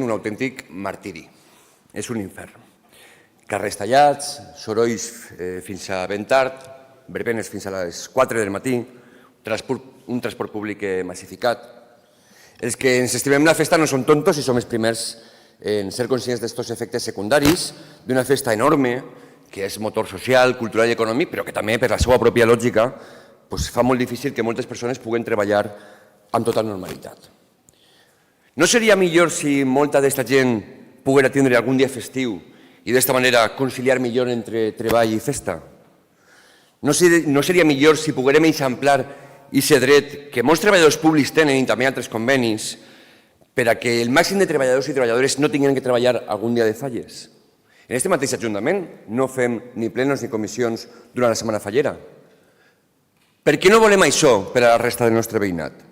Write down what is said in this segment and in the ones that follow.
un autèntic martiri. És un infern. Carrers tallats, sorolls fins a ben tard, verbenes fins a les 4 del matí, un transport públic massificat. Els que ens estimem la festa no som tontos i som els primers en ser conscients d'estos efectes secundaris d'una festa enorme que és motor social, cultural i econòmic, però que també, per la seva pròpia lògica, fa molt difícil que moltes persones puguen treballar amb total normalitat. No seria millor si molta d'aquesta gent poguera tindre algun dia festiu i d'esta manera conciliar millor entre treball i festa? No seria millor si poguérem eixamplar aquest dret que molts treballadors públics tenen i també altres convenis per a que el màxim de treballadors i treballadores no tinguin que treballar algun dia de falles? En aquest mateix Ajuntament no fem ni plenos ni comissions durant la setmana fallera. Per què no volem això per a la resta del nostre veïnat?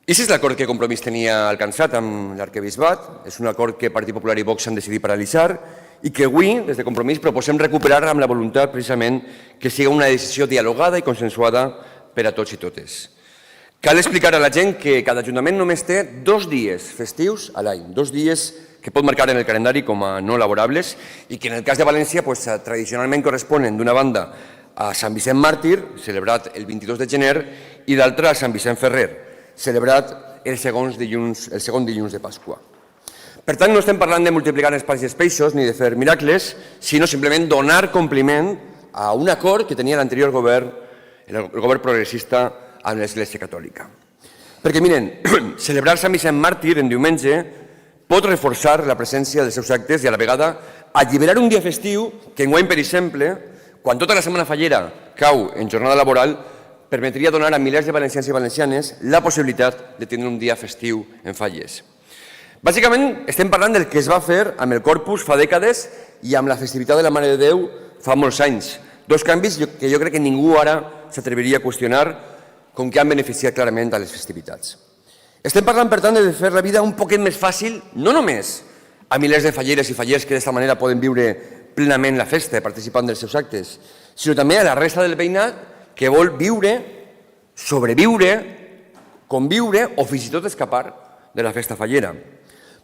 Aquest és l'acord que Compromís tenia alcançat amb l'arquebisbat, és un acord que Partit Popular i Vox han decidit paralitzar i que avui, des de Compromís, proposem recuperar amb la voluntat precisament que sigui una decisió dialogada i consensuada per a tots i totes. Cal explicar a la gent que cada ajuntament només té 2 dies festius a l'any, 2 dies que pot marcar en el calendari com a no laborables i que en el cas de València tradicionalment corresponen d'una banda a Sant Vicent Màrtir, celebrat el 22 de gener, i d'altra a Sant Vicent Ferrer, celebrat el segon dilluns de Pasqua. Per tant, no estem parlant de multiplicar els pans i els peixos ni de fer miracles, sinó simplement donar compliment a un acord que tenia l'anterior govern, el govern progressista amb l'Església Catòlica. Perquè, miren, celebrar Sant Vicent Màrtir en diumenge pot reforçar la presència dels seus actes i a la vegada alliberar un dia festiu que enguany, per exemple, quan tota la setmana fallera cau en jornada laboral, permetria donar a milers de valencians i valencianes la possibilitat de tenir un dia festiu en falles. Bàsicament, estem parlant del que es va fer amb el Corpus fa dècades i amb la festivitat de la Mare de Déu fa molts anys. 2 canvis que jo crec que ningú ara s'atreviria a qüestionar com que han beneficiat clarament a les festivitats. Estem parlant, per tant, de fer la vida un poquet més fàcil, no només a milers de falleres i fallers que d'esta manera poden viure plenament la festa participant dels seus actes, sinó també a la resta del veïnat que vol viure, sobreviure, conviure o fins i tot escapar de la festa fallera.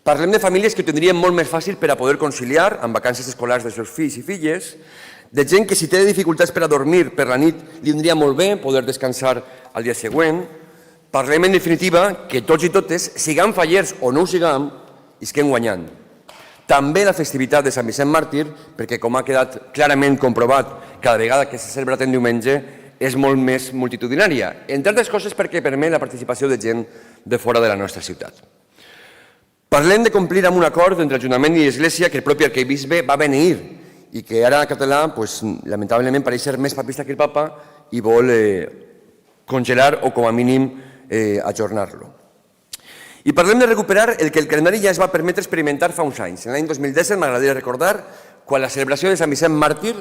Parlem de famílies que ho tindrien molt més fàcil per a poder conciliar amb vacances escolars dels seus fills i filles, de gent que si té dificultats per a dormir per la nit li vindria molt bé poder descansar al dia següent. Parlem, en definitiva, que tots i totes, siguem fallers o no ho siguem, isquem guanyant. També la festivitat de Sant Vicent Màrtir, perquè com ha quedat clarament comprovat cada vegada que s'ha celebrat en diumenge, és molt més multitudinària, entre altres coses perquè permet la participació de gent de fora de la nostra ciutat. Parlem de complir amb un acord entre l'Ajuntament i l'Església que el propi arquebisbe va beneir i que ara a català, lamentablement, pareix ser més papista que el papa i vol congelar o, com a mínim, ajornar-lo. I parlem de recuperar el que el calendari ja es va permetre experimentar fa uns anys. En l'any 2017, m'agradaria recordar, quan la celebració de Sant Vicent Màrtir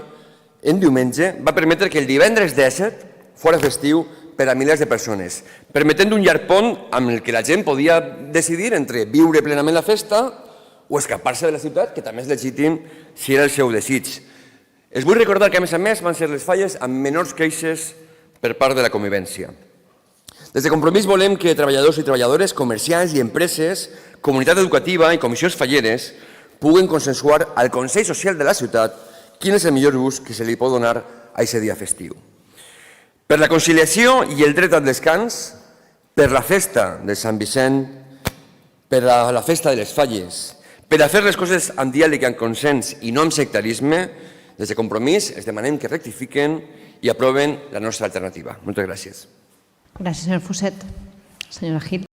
en diumenge va permetre que el divendres 17 fos festiu per a milers de persones, permetent un llarg pont amb el que la gent podia decidir entre viure plenament la festa o escapar-se de la ciutat, que també és legítim si era el seu desig. Els vull recordar que, a més, van ser les falles amb menors queixes per part de la convivència. Des de Compromís volem que treballadors i treballadores, comerciants i empreses, comunitat educativa i comissions falleres puguen consensuar al Consell Social de la ciutat quin és el millor ús que se li pot donar a aquest dia festiu. Per la conciliació i el dret al descans, per la festa de Sant Vicent, per a la festa de les falles, per a fer les coses amb diàleg i amb consens i no amb sectarisme, des de Compromís els demanem que rectifiquen i aproven la nostra alternativa. Moltes gràcies. Gràcies, senyor Fuset. Senyora Gil.